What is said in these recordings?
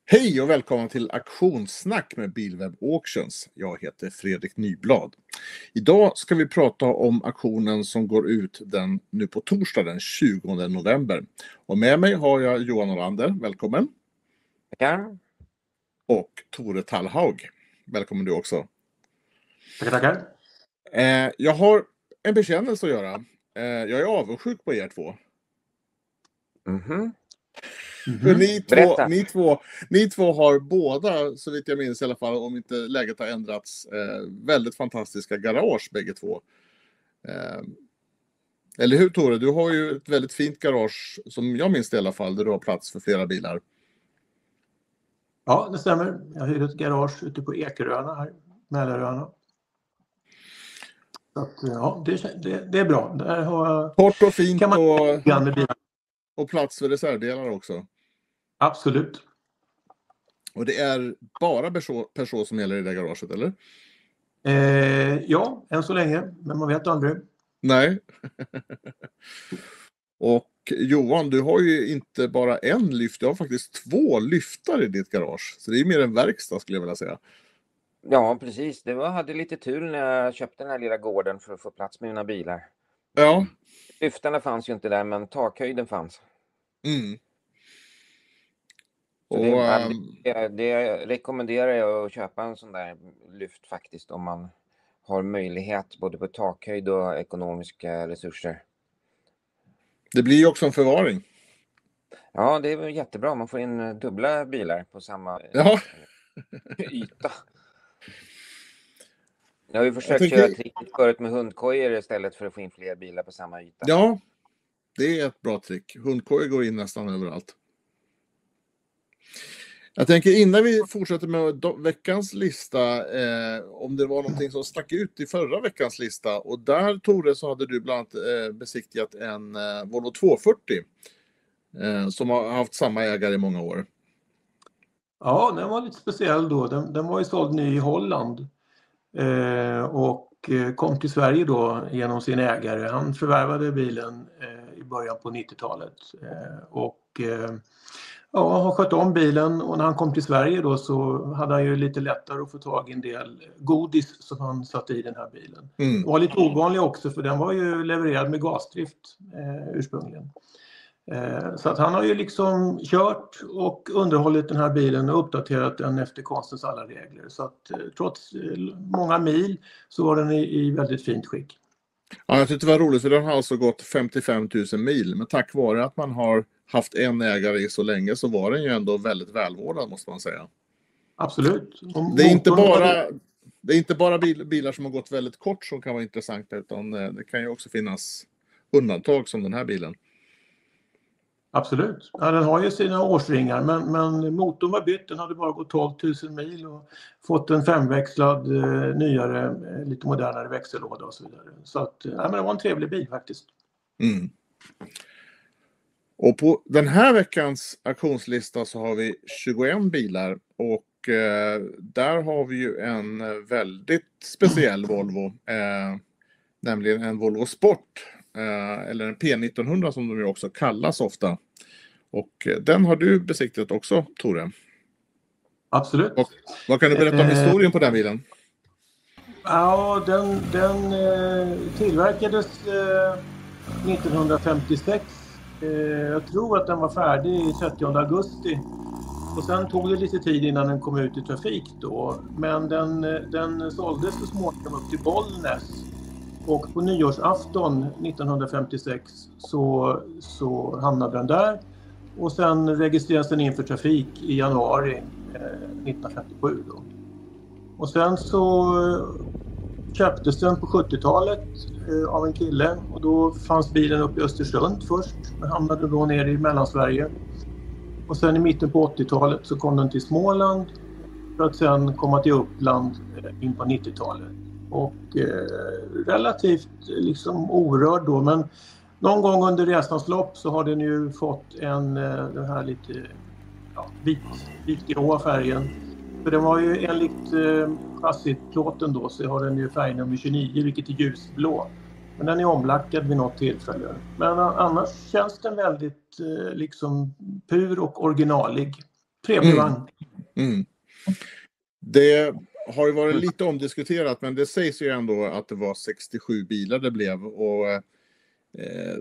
Hej och välkomna till Auktionssnack med Bilweb Auctions. Jag heter Fredrik Nyblad. Idag ska vi prata om auktionen som går ut nu på torsdag den 20 november. Och med mig har jag Johan Olander, välkommen. Tackar. Och Tore Tallhaug, välkommen du också. Tackar. Jag har en bekännelse att göra. Jag är avundsjuk på er två. För ni två har båda, så vitt jag minns i alla fall, om inte läget har ändrats, väldigt fantastiska garage bägge två. Eller hur Tore? Du har ju ett väldigt fint garage, som jag minns det i alla fall, där du har plats för flera bilar. Ja, det stämmer. Jag hyr ett garage ute på Ekeröarna här, Mälaröarna. Så att, ja, det är bra. Där har jag... Kort och fint kan och plats för reservdelar också. Absolut. Och det är bara Peugeot som gäller i det garaget, eller? Ja, än så länge. Men man vet aldrig. Nej. Och Johan, du har ju inte bara en lyft, du har faktiskt 2 lyftar i ditt garage. Så det är mer en verkstad skulle jag vilja säga. Ja, precis. Jag hade lite tur när jag köpte den här lilla gården för att få plats med mina bilar. Ja. Lyftarna fanns ju inte där, men takhöjden fanns. Mm. Och det rekommenderar jag att köpa en sån där lyft faktiskt, om man har möjlighet både på takhöjd och ekonomiska resurser. Det blir ju också en förvaring. Ja, det är jättebra. Man får in dubbla bilar på samma yta. Jag har ju försökt köra tricket förut med hundkojor istället för att få in fler bilar på samma yta. Ja, det är ett bra trick. Hundkojor går in nästan överallt. Jag tänker innan vi fortsätter med veckans lista, om det var någonting som stack ut i förra veckans lista. Och där, Tore, så hade du bland annat besiktigat en Volvo 240 som har haft samma ägare i många år. Ja, den var lite speciell då. Den var ju såld ny i Holland och kom till Sverige då genom sin ägare. Han förvärvade bilen i början på 90-talet och har skött om bilen, och när han kom till Sverige då så hade han ju lite lättare att få tag i en del godis som han satte i den här bilen. Det var lite ovanlig också, för den var ju levererad med gasdrift ursprungligen. Så att han har ju liksom kört och underhållit den här bilen och uppdaterat den efter konstens alla regler. Så att trots många mil så var den i väldigt fint skick. Ja, jag tyckte det var roligt, för den har alltså gått 55 000 mil. Men tack vare att man har haft en ägare i så länge så var den ju ändå väldigt välvårdad, måste man säga. Absolut. Det är inte bara bilar som har gått väldigt kort som kan vara intressanta, utan det kan ju också finnas undantag som den här bilen. Absolut. Ja, den har ju sina årsringar, men motorn var bytt. Den hade bara gått 12 000 mil och fått en 5-växlad, nyare, lite modernare växellåda och så vidare. Så att, men det var en trevlig bil faktiskt. Mm. Och på den här veckans auktionslista så har vi 21 bilar, och där har vi ju en väldigt speciell Volvo, nämligen en Volvo Sport, eller en P1900 som de ju också kallas ofta. Och den har du besiktat också, Tore. Absolut. Och vad kan du berätta om historien på den bilen? Ja, den tillverkades 1956. Jag tror att den var färdig 30 augusti. Och sen tog det lite tid innan den kom ut i trafik då. Men den såldes så småningom upp till Bollnäs. Och på nyårsafton 1956 så hamnade den där. Och sen registrerades den in för trafik i januari 1957 då. Och sen så köptes den på 70-talet av en kille. Och då fanns bilen uppe i Östersund först. Den hamnade då nere i Mellansverige. Och sen i mitten på 80-talet så kom den till Småland. För att sen komma till Uppland in på 90-talet. Och relativt liksom orörd då, men någon gång under resans lopp så har den ju fått den här lite vitgråa färgen. För den var ju enligt chassiplåten då så har den ju färgnummer 29, vilket är ljusblå. Men den är omlackad vid något tillfälle. Men annars känns den väldigt liksom pur och originalig. Trevlig vagn. Mm. Det har ju varit lite omdiskuterat, men det sägs ju ändå att det var 67 bilar det blev. Och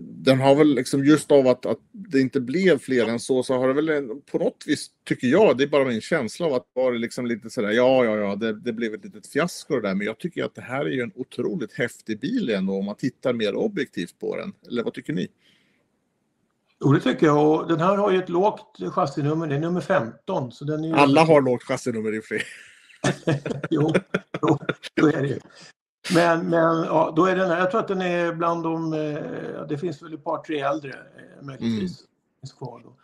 den har väl liksom just av att det inte blev fler än så har det väl på något vis, tycker jag, det är bara min känsla av att det var liksom lite sådär, det blev ett litet fiasko det där. Men jag tycker att det här är ju en otroligt häftig bil ändå om man tittar mer objektivt på den. Eller vad tycker ni? Jo, det tycker jag. Och den här har ju ett lågt chassinummer, det är nummer 15. Så den är ju... Alla har lågt chassinummer i fri. jo, då är det ju. Men ja, då är den här, jag tror att den är bland de, det finns väl ett par, tre äldre möjligtvis. Kvar då.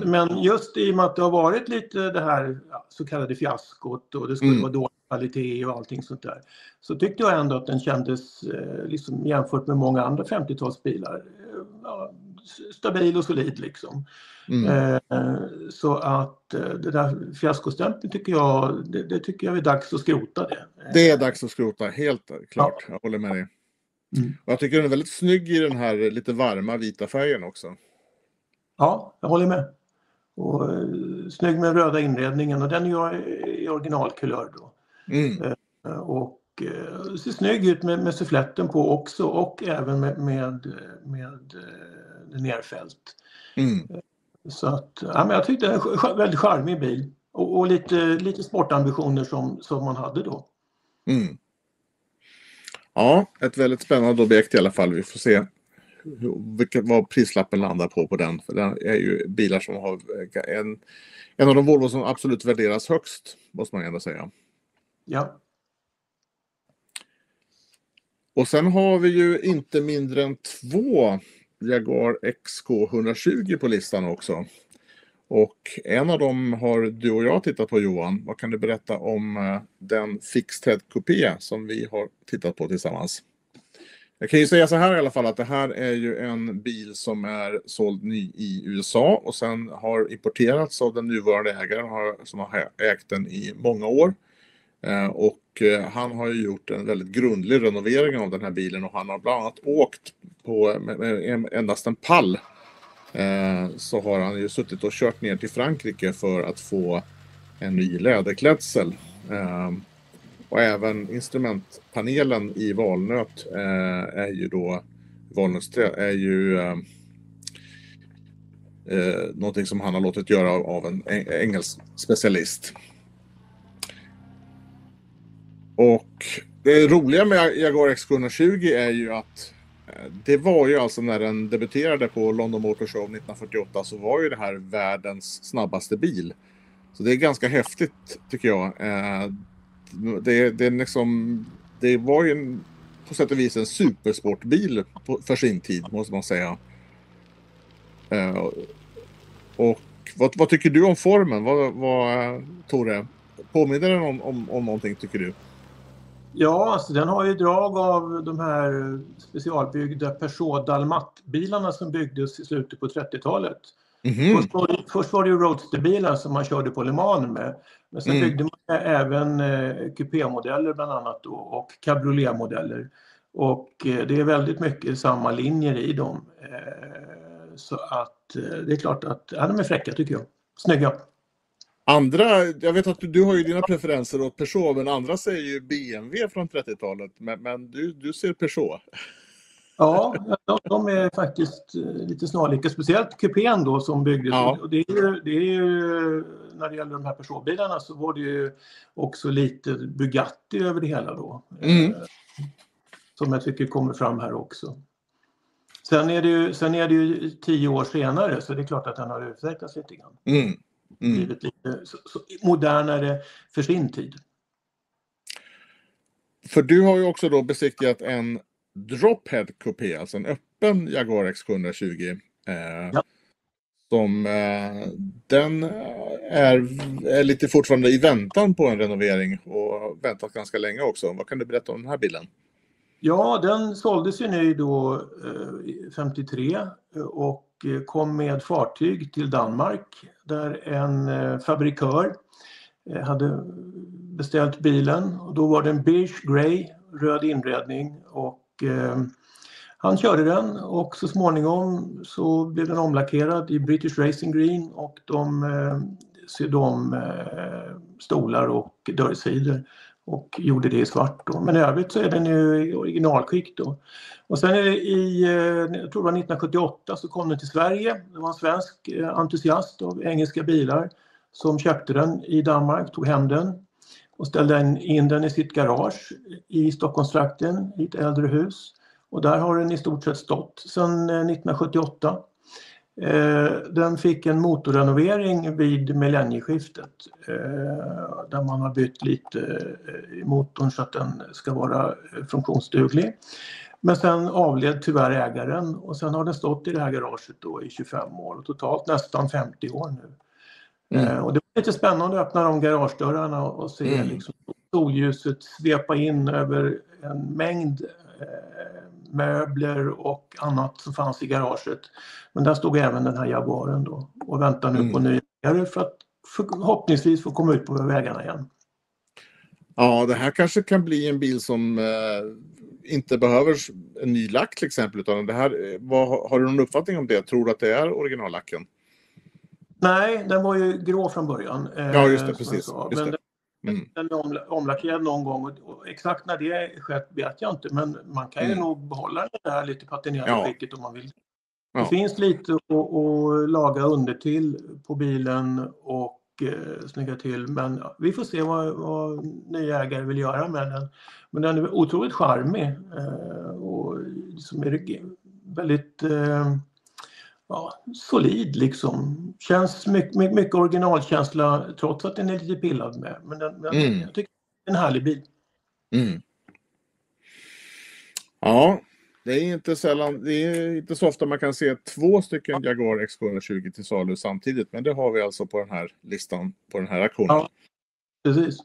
Men just i och med att det har varit lite det här så kallade fiaskot och det skulle vara dålig kvalitet och allting sånt där, så tyckte jag ändå att den kändes liksom, jämfört med många andra 50-talsbilar stabil och solid liksom. Så att det där fiaskostämpeln tycker jag är dags att skrota det. Det är dags att skrota, helt klart. Jag håller med dig. Och jag tycker den är väldigt snygg i den här lite varma vita färgen också. Ja, jag håller med. Och snygg med röda inredningen, och den är ju i originalkulör då. Och ser snygg ut med suffletten på också, och även med nerfält. Så att, ja, men jag tyckte det är en väldigt charmig bil. Och lite sportambitioner som man hade då. Ja, ett väldigt spännande objekt i alla fall. Vi får se vad prislappen landar på den. För den är ju bilar som har en av de Volvo som absolut värderas högst, måste man ändå säga. Ja. Och sen har vi ju inte mindre än 2 Jaguar XK120 på listan också. Och en av dem har du och jag tittat på, Johan. Vad kan du berätta om den Fixed Head Coupé som vi har tittat på tillsammans? Jag kan ju säga så här i alla fall, att det här är ju en bil som är såld ny i USA och sen har importerats av den nuvarande ägaren som har ägt den i många år. Och han har ju gjort en väldigt grundlig renovering av den här bilen, och han har bland annat åkt på med endast en pall. Så har han ju suttit och kört ner till Frankrike för att få en ny läderklädsel. Och även instrumentpanelen i valnöt är ju då valnötsträ är ju någonting som han har låtit göra av en engelsk specialist. Och det roliga med Jaguar XK120 är ju att det var ju alltså när den debuterade på London Motor Show 1948, så var ju det här världens snabbaste bil. Så det är ganska häftigt tycker jag. Det var ju på sätt och vis en supersportbil för sin tid, måste man säga. Och vad tycker du om formen? Vad Tore? Påminner den om någonting, tycker du? Ja, alltså den har ju drag av de här specialbyggda Peugeot Dalmat-bilarna som byggdes i slutet på 30-talet. Först var det ju roadsterbilar som man körde på Le Mans med. Men sen byggde man även kupémodeller bland annat då, och cabrioletmodeller. Och det är väldigt mycket samma linjer i dem. Så att det är klart att de är fräcka tycker jag. Snygga. Andra, jag vet att du har ju dina preferenser åt Peugeot, men andra säger ju BMW från 30-talet. Men du ser Peugeot. Ja, de är faktiskt lite snarlika. Speciellt kupén då som byggdes. Ja. Och det är ju, när det gäller de här Peugeot-bilarna så var det ju också lite Bugatti över det hela då. Som jag tycker kommer fram här också. Sen är det ju 10 år senare, så det är klart att den har utvecklats lite grann. Blivit lite så modernare för sin tid. För du har ju också då besiktigat en Drophead Coupé, alltså en öppen Jaguar XK120. Ja. Som den är lite fortfarande i väntan på en renovering och väntat ganska länge också. Vad kan du berätta om den här bilen? Ja, den såldes ju nu då 53 och kom med fartyg till Danmark där en fabrikör hade beställt bilen. Och då var det en beige grey, röd inredning, och han körde den och så småningom så blev den omlackerad i British Racing Green, och de sydde om stolar och dörrsidor och gjorde det i svart då. Men i övrigt så är den ju i originalskick då. Och sen jag tror det var 1978 så kom den till Sverige. Det var en svensk entusiast av engelska bilar som köpte den i Danmark, tog hem den och ställde in den i sitt garage i Stockholmstrakten i ett äldre hus. Och där har den i stort sett stått sedan 1978. Den fick en motorrenovering vid millennieskiftet där man har bytt lite i motorn så att den ska vara funktionsduglig. Men sen avled tyvärr ägaren och sen har den stått i det här garaget då i 25 år och totalt nästan 50 år nu. Och det var lite spännande att öppna de garagedörrarna och se liksom solljuset svepa in över en mängd möbler och annat som fanns i garaget. Men där stod även den här Jaguaren då och väntar nu på nya ägare för att förhoppningsvis få komma ut på vägarna igen. Ja, det här kanske kan bli en bil som inte behöver en ny lack till exempel, utan det här, har du någon uppfattning om det? Tror du att det är originallacken? Nej, den var ju grå från början. Ja, just det, precis. Just det. Den är omlackerad någon gång och exakt när det skett vet jag inte, men man kan ju nog behålla det här lite patinerade skicket om man vill. Det finns lite att laga under till på bilen och snygga till, men vi får se vad nya ägare vill göra med den. Men den är otroligt charmig och som är väldigt solid liksom. Känns mycket originalkänsla trots att den är lite pillad med. Men jag tycker det är en härlig bil. Ja, det är inte så ofta man kan se 2 stycken Jaguar XK120 till salu samtidigt, men det har vi alltså på den här listan, på den här auktionen. Ja, precis.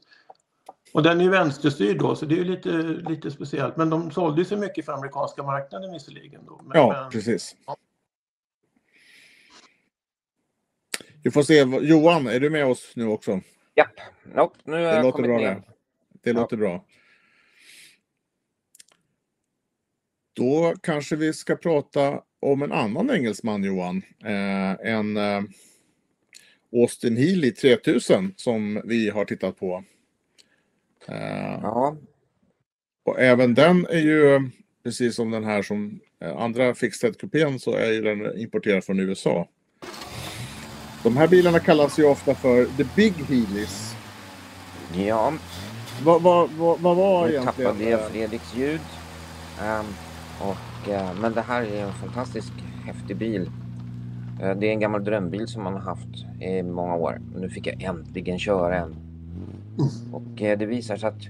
Och den är ju vänsterstyrd då, så det är ju lite speciellt. Men de sålde sig mycket för amerikanska marknaden visserligen då. Men, precis. Ja. Vi får se. Johan, är du med oss nu också? Japp. Nu det låter bra det. Det låter bra. Då kanske vi ska prata om en annan engelsman, Johan. En Austin Healey 3000 som vi har tittat på. Och även den är ju, precis som den här som andra fixed-head-kupén, så är ju den importerad från USA. De här bilarna kallas ju ofta för The Big Healys. Ja. Vad var egentligen? Nu tappade jag Fredriks ljud. Men det här är en fantastisk häftig bil. Det är en gammal drömbil som man har haft i många år. Nu fick jag äntligen köra en. Och det visar sig att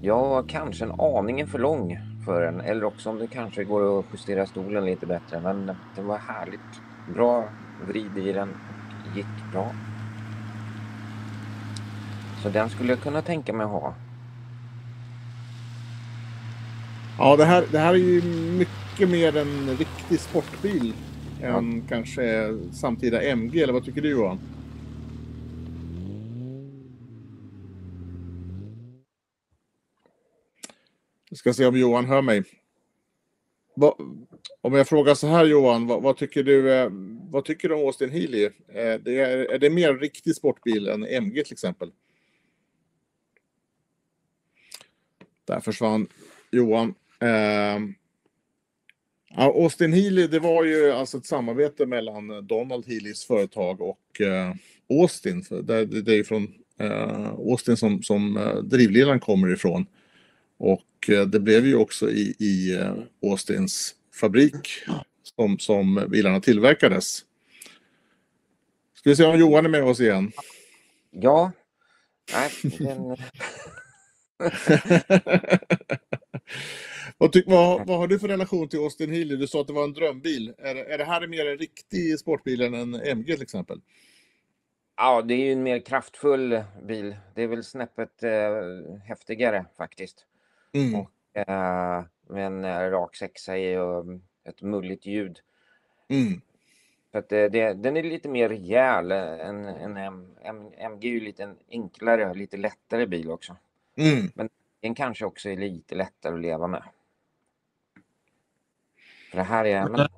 jag var kanske en aningen för lång för den. Eller också om det kanske går att justera stolen lite bättre. Men det var härligt. Bra vrid i den. Gick bra. Så den skulle jag kunna tänka mig att ha. Ja, det här är ju mycket mer en riktig sportbil än kanske samtida MG, eller vad tycker du, Johan? Jag ska se om Johan hör mig. Om jag frågar så här, Johan, vad tycker du om Austin Healey? Är det mer en riktig sportbil än MG till exempel? Där försvann Johan. Austin Healey, det var ju alltså ett samarbete mellan Donald Healeys företag och Austin. Det är ju från Austin som drivledaren kommer ifrån. Och det blev ju också i Austins fabrik som bilarna tillverkades. Ska vi se om Johan är med oss igen? Ja. Nej, Vad har du för relation till Austin Healey? Du sa att det var en drömbil. Är det här mer en riktig sportbil än en MG till exempel? Ja, det är ju en mer kraftfull bil. Det är väl snäppet häftigare faktiskt. Och, med en rak sexa i och ett mulligt ljud. För att den är lite mer rejäl än MG är ju lite enklare, lite lättare bil också. Men den kanske också är lite lättare att leva med. För det här är...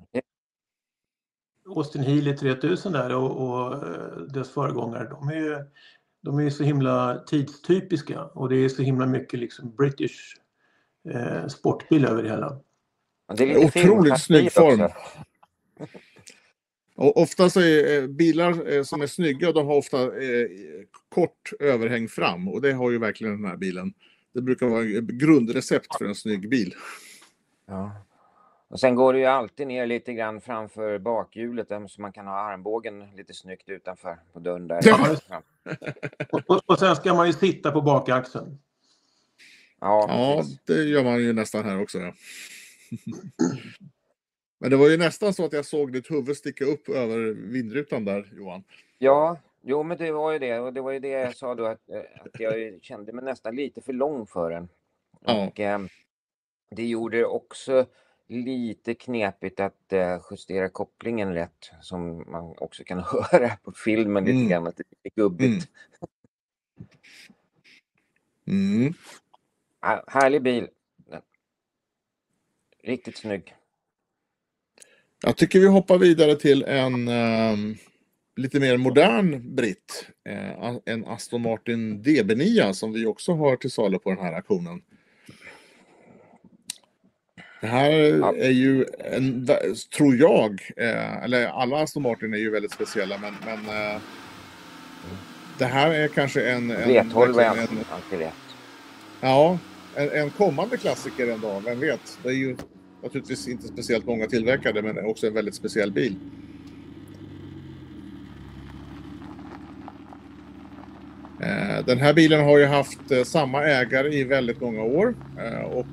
Austin Healey 3000 där och dess föregångare, de är så himla tidstypiska och det är så himla mycket liksom British sportbil över det hela. Det är lite otroligt snygg form. också. Och ofta så är bilar som är snygga, de har ofta kort överhäng fram. Och det har ju verkligen den här bilen. Det brukar vara grundrecept för en snygg bil. Ja. Och sen går det ju alltid ner lite grann framför bakhjulet så man kan ha armbågen lite snyggt utanför på dörren där. Ja. Och sen ska man ju sitta på bakaxeln. Ja, det gör man ju nästan här också. Ja. Men det var ju nästan så att jag såg ditt huvud sticka upp över vindrutan där, Johan. Ja, jo men det var ju det. Och det var ju det jag sa då att jag kände mig nästan lite för lång för den. Ja. Och det gjorde det också lite knepigt att justera kopplingen rätt. Som man också kan höra på filmen lite grann. Att det är lite gubbigt. Härlig bil. Riktigt snygg. Jag tycker vi hoppar vidare till en lite mer modern britt. En Aston Martin DB9 som vi också har till salu på den här auktionen. Det här är ju tror jag, eller alla Aston Martin är ju väldigt speciella, men det här är kanske en en kommande klassiker en dag, vem vet. Det är ju naturligtvis inte speciellt många tillverkade, men också en väldigt speciell bil. Den här bilen har ju haft samma ägare i väldigt många år och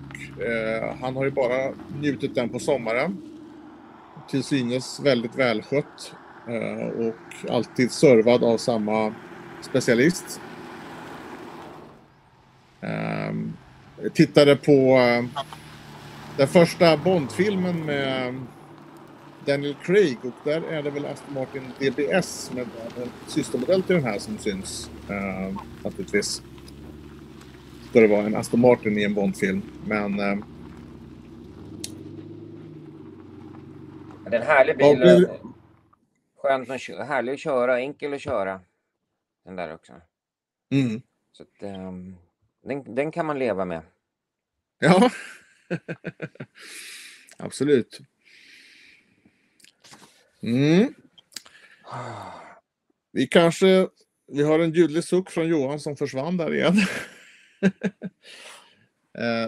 han har ju bara njutit den på sommaren. Till synes väldigt välskött och alltid servad av samma specialist. Jag tittade på den första Bond-filmen med Daniel Craig och där är det väl Aston Martin DBS med en systermodell till den här som syns naturligtvis. Ska det vara en Aston Martin i en Bond-film, men den härlig bil, skönt att köra, härlig att köra, enkel att köra den där också. Så att, den kan man leva med. Ja. Absolut. Vi har en ljudlig suck från Johan som försvann där igen.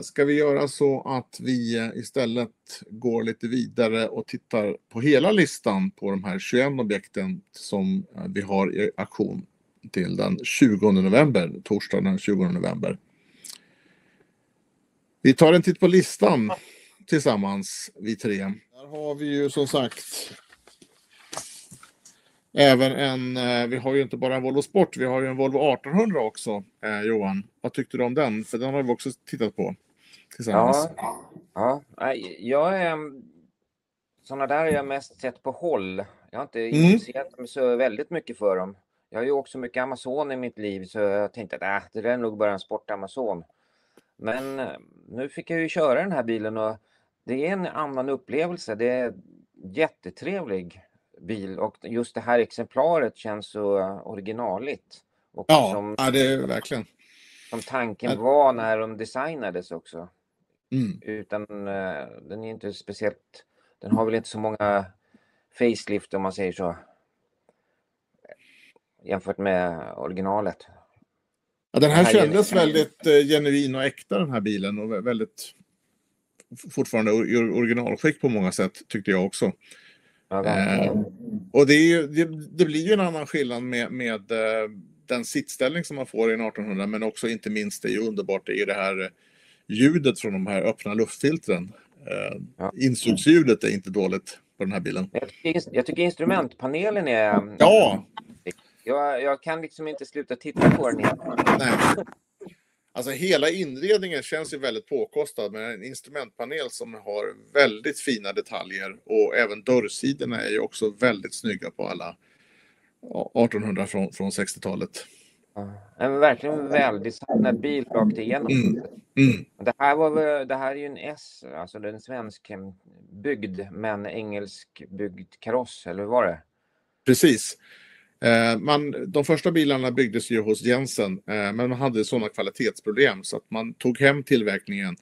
Ska vi göra så att vi istället går lite vidare och tittar på hela listan på de här 21 objekten som vi har i auktion till den 20 november, torsdag den 20 november. Vi tar en titt på listan tillsammans, vi tre. Där har vi ju som sagt även vi har ju inte bara en Volvo Sport, vi har ju en Volvo 1800 också, Johan. Vad tyckte du om den? För den har vi också tittat på tillsammans. Ja. Sådana där har jag mest sett på håll. Jag har inte intresserat mig så väldigt mycket för dem. Jag har ju också mycket Amazon i mitt liv, så jag tänkte att det där är nog bara en sport Amazon. Men nu fick jag ju köra den här bilen och det är en annan upplevelse. Det är jättetrevlig bil och just det här exemplaret känns så originaligt. Och ja, det är verkligen. Som tanken var när de designades också. Utan den är inte speciellt, den har väl inte så många facelift om man säger så. Jämfört med originalet. Ja, den här kändes väldigt genuin och äkta, den här bilen, och väldigt fortfarande originalskick på många sätt, tyckte jag också. Och det blir ju en annan skillnad med den sittställning som man får i en 1800, men också inte minst, det är ju underbart, det är ju det här ljudet från de här öppna luftfiltren. Insugsljudet är inte dåligt på den här bilen. Jag tycker instrumentpanelen är... Ja! Jag kan liksom inte sluta titta på den igen. Nej. Alltså hela inredningen känns ju väldigt påkostad, med en instrumentpanel som har väldigt fina detaljer, och även dörrsidorna är ju också väldigt snygga på alla 1800 från 60-talet. En verkligen väldesignad bil rakt igenom. Det här är ju en S, alltså den svensk byggd men engelskbyggd kaross, eller hur var det? Precis. De första bilarna byggdes ju hos Jensen, men man hade sådana kvalitetsproblem så att man tog hem tillverkningen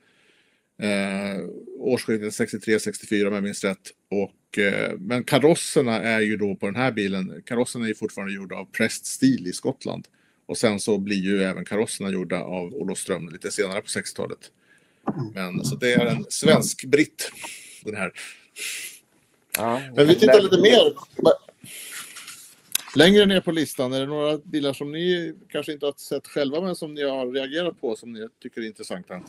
årsskiftet 63-64 om jag minns rätt. Men karosserna är ju då på den här bilen, karosserna är ju fortfarande gjorda av Pressed Steel i Skottland. Och sen så blir ju även karosserna gjorda av Olofström lite senare på 60-talet. Men så det är en svensk britt, den här. Ja, Men vi tittar lite mer. Längre ner på listan, är det några bilar som ni kanske inte har sett själva men som ni har reagerat på som ni tycker är intressanta?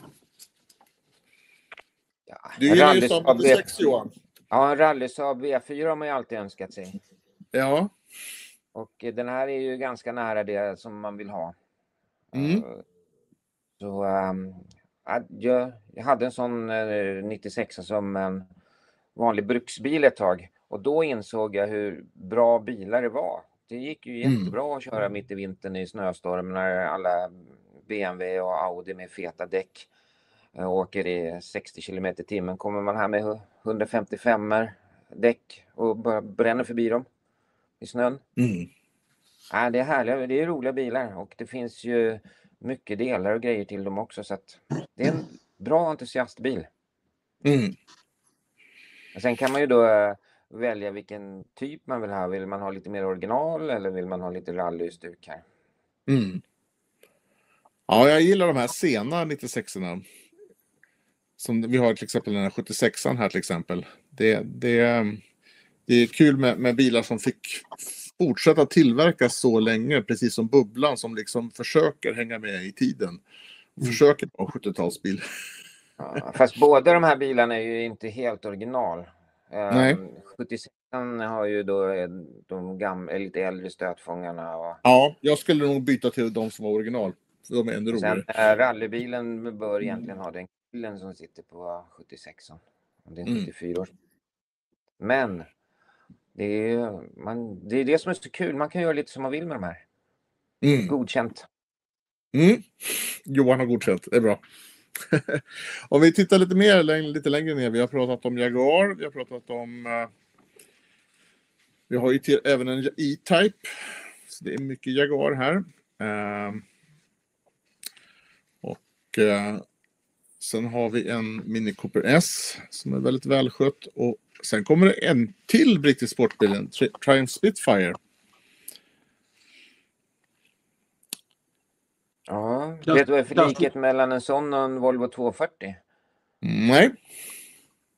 Ja, Du gillar ju Saab 96, Johan. Ja, en Rally Saab V4 har man ju alltid önskat sig. Ja. Och den här är ju ganska nära det som man vill ha. Så jag hade en sån 96 som en vanlig bruksbil ett tag. Och då insåg jag hur bra bilar det var. Det gick ju jättebra att köra mitt i vintern i snöstorm när alla BMW och Audi med feta däck åker i 60 km/h. Kommer man här med 155 däck och bara bränner förbi dem i snön. Det är härliga, det är roliga bilar och det finns ju mycket delar och grejer till dem också, så att det är en bra entusiastbil. Sen kan man ju då välja vilken typ man vill ha. Vill man ha lite mer original eller vill man ha lite rallystuk här? Ja, jag gillar de här sena 96orna. Som vi har till exempel den här 76an här till exempel. Det är kul med bilar som fick fortsätta tillverkas så länge, precis som Bubblan som liksom försöker hänga med i tiden. Försöker vara 70-talsbil. Ja, fast båda de här bilarna är ju inte helt original. 76an har ju då de lite äldre stötfångarna. Ja, jag skulle nog byta till de som var original. För de är ännu roligare. Sen rallybilen bör egentligen ha den killen som sitter på 76an. Det är en 74 år. Men det är det som är så kul. Man kan göra lite som man vill med de här. Godkänt. Johan har godkänt, det är bra. Om vi tittar lite längre ner. Vi har pratat om Jaguar. Vi har pratat om... vi har ju även en E-Type. Så det är mycket Jaguar här. Sen har vi en Mini Cooper S som är väldigt välskött. Och sen kommer det en till brittisk sportbil, en Triumph Spitfire. Ja, vet du vad för likhet mellan en sån och en Volvo 240? Nej.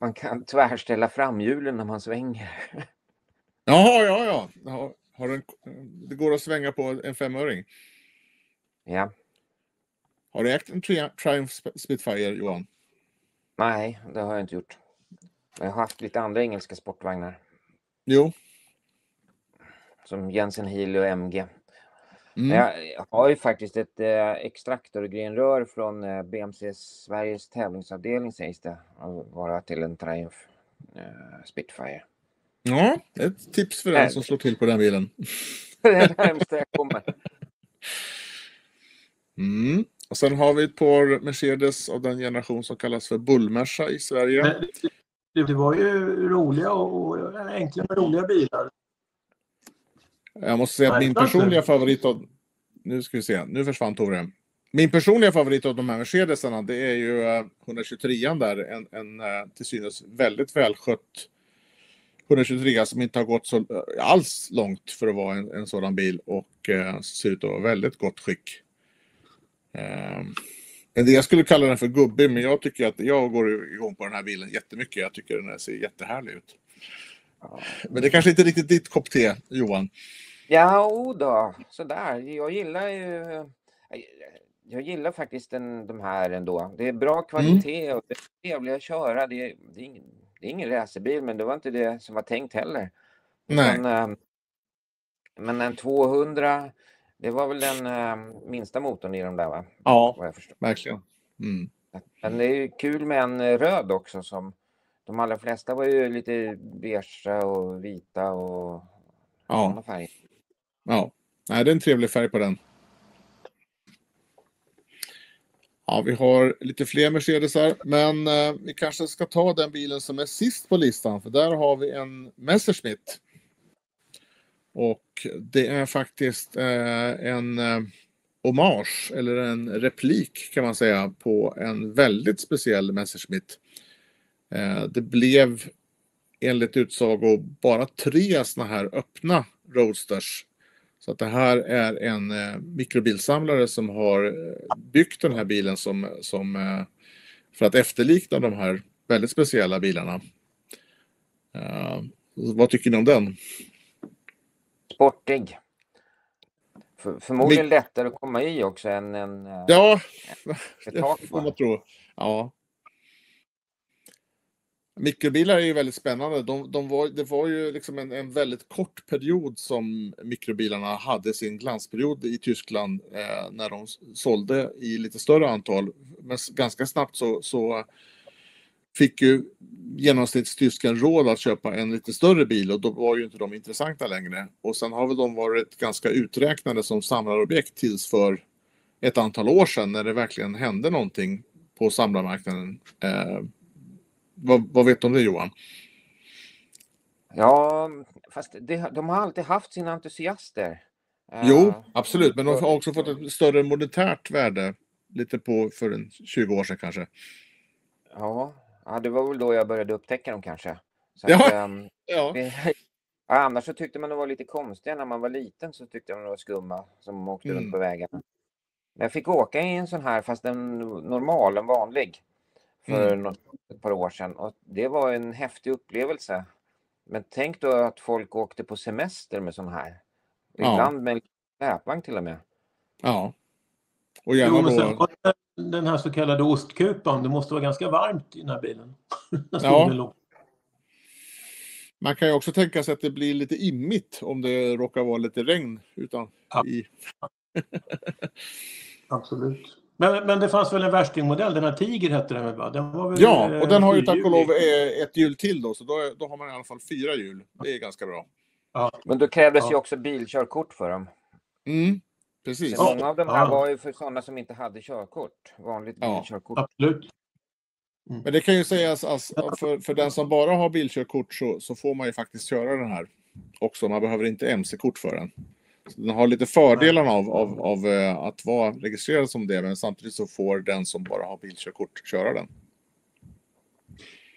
Man kan tvärställa framhjulen när man svänger. Ja. Det går att svänga på en 5-öring. Ja. Har du ägt en Triumph Spitfire, Johan? Nej, det har jag inte gjort. Jag har haft lite andra engelska sportvagnar. Jo. Som Jensen Healey och MG. Jag har ju faktiskt ett extraktorgrenrör från BMC Sveriges tävlingsavdelning, sägs det. Vara till en Triumph Spitfire. Ja, ett tips för den som slår till på den bilen. Det är det närmsta jag kommer. Och sen har vi ett par Mercedes av den generation som kallas för Bullmerca i Sverige. Men det var ju roliga och enkla men roliga bilar. Jag måste säga att min personliga favorit av... Nu ska vi se, nu försvann Tore. Min personliga favorit av de här Mercedesarna, det är ju 123an där. En till synes väldigt välskött 123 som inte har gått så alls långt för att vara en sådan bil. Och ser ut att vara väldigt gott skick. Jag skulle kalla den för gubbig, men jag tycker att jag går igång på den här bilen jättemycket. Jag tycker den ser jättehärlig ut. Men det kanske inte är riktigt ditt kopp te, Johan. Ja, då. Sådär. Jag gillar faktiskt de här ändå. Det är bra kvalitet och det är trevligt att köra. Det är ingen racerbil, men det var inte det som var tänkt heller. Nej. Men en 200, det var väl den minsta motorn i de där, va? Ja, vad jag förstår. Verkligen. Men det är ju kul med en röd också, som de allra flesta var ju lite beige och vita och sådana färger. Ja, nej, det är en trevlig färg på den. Ja, vi har lite fler Mercedesar, men vi kanske ska ta den bilen som är sist på listan, för där har vi en Messerschmitt. Och det är faktiskt en hommage, eller en replik kan man säga, på en väldigt speciell Messerschmitt. Det blev enligt utsago bara 3 såna här öppna Roadsters. Så att det här är en mikrobilsamlare som har byggt den här bilen som för att efterlikna de här väldigt speciella bilarna. Vad tycker ni om den? Sportig. Förmodligen lättare att komma i också än ja, ett tak. Det får man tro. Ja. Mikrobilar är ju väldigt spännande. Det var ju liksom en väldigt kort period som mikrobilarna hade sin glansperiod i Tyskland när de sålde i lite större antal. Men ganska snabbt så fick ju genomsnittstysken råd att köpa en lite större bil, och då var ju inte de intressanta längre. Och sen har väl de varit ganska uträknade som samlarobjekt tills för ett antal år sedan, när det verkligen hände någonting på samlarmarknaden. Vad vet du om det, Johan? Ja, fast de har alltid haft sina entusiaster. Jo, absolut. Men de har också fått ett större monetärt värde lite för 20 år sedan kanske. Ja, det var väl då jag började upptäcka dem kanske. Så annars så tyckte man de var lite konstiga. När man var liten så tyckte man de var skumma som åkte runt på vägarna. Men jag fick åka i en sån här, fast en normal, en vanlig, för ett par år sedan. Och det var en häftig upplevelse. Men tänk då att folk åkte på semester med sån här. Ibland med en släpvagn till och med. Ja. Och gärna då... Den här så kallade ostkupan, det måste vara ganska varmt i den här bilen. Ja. Man kan ju också tänka sig att det blir lite immigt om det råkar vara lite regn Absolut. Men det fanns väl en värstingmodell, den här Tiger hette den va? Den var väl, och den har ju tack och lov ett hjul till då, så då har man i alla fall 4 hjul. Det är ganska bra. Ja. Men då krävdes ju också bilkörkort för dem. Precis. Så många av de här var ju för sådana som inte hade körkort. Vanligt bilkörkort. Absolut. Men det kan ju sägas för den som bara har bilkörkort så får man ju faktiskt köra den här också. Man behöver inte MC-kort för den. Så den har lite fördelarna av att vara registrerad som det, men samtidigt så får den som bara har bilkörkort köra den.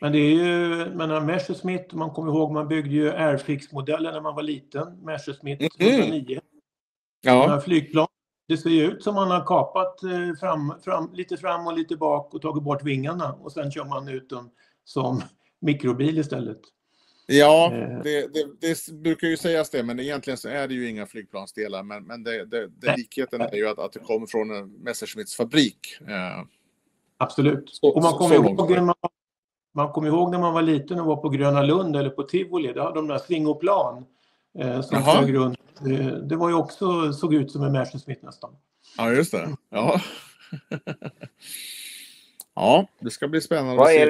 Men det är ju, Messerschmitt, man kommer ihåg, man byggde ju Airfix-modellen när man var liten. Messerschmitt 109. Ja. Flygplan. Det ser ju ut som man har kapat lite fram och lite bak och tagit bort vingarna. Och sen kör man ut dem som mikrobil istället. Ja, det brukar ju sägas det, men egentligen så är det ju inga flygplansdelar. Men likheten är ju att det kommer från en Messerschmitts fabrik. Absolut. Och man kommer ihåg när man var liten och var på Gröna Lund eller på Tivoli. Där hade de där svingoplan som flög runt. Det var ju också, såg ut som en Messerschmitt nästan. Ja, just det. Ja. Ja, det ska bli spännande vad att se.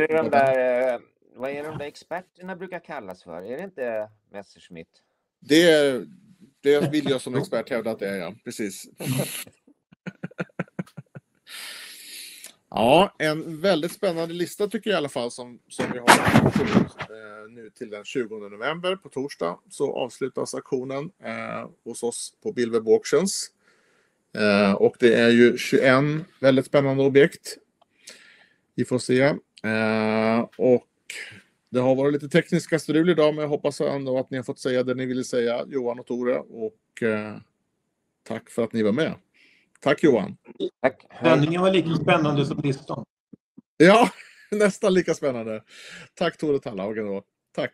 Vad är de där experterna brukar kallas för? Är det inte Messerschmitt? Det vill jag som expert hävda att det är, ja. Precis. Ja, en väldigt spännande lista tycker jag i alla fall som vi har nu till den 20 november på torsdag. Så avslutas auktionen hos oss på Bilweb Auctions. Och det är ju 21 väldigt spännande objekt. Vi får se. Och det har varit lite tekniska strul idag, men jag hoppas ändå att ni har fått säga det ni ville säga, Johan och Tore. Och tack för att ni var med. Tack Johan. Tack. Sändningen var lika spännande som listan. Ja, nästan lika spännande. Tack Tore Tallhagen då. Tack.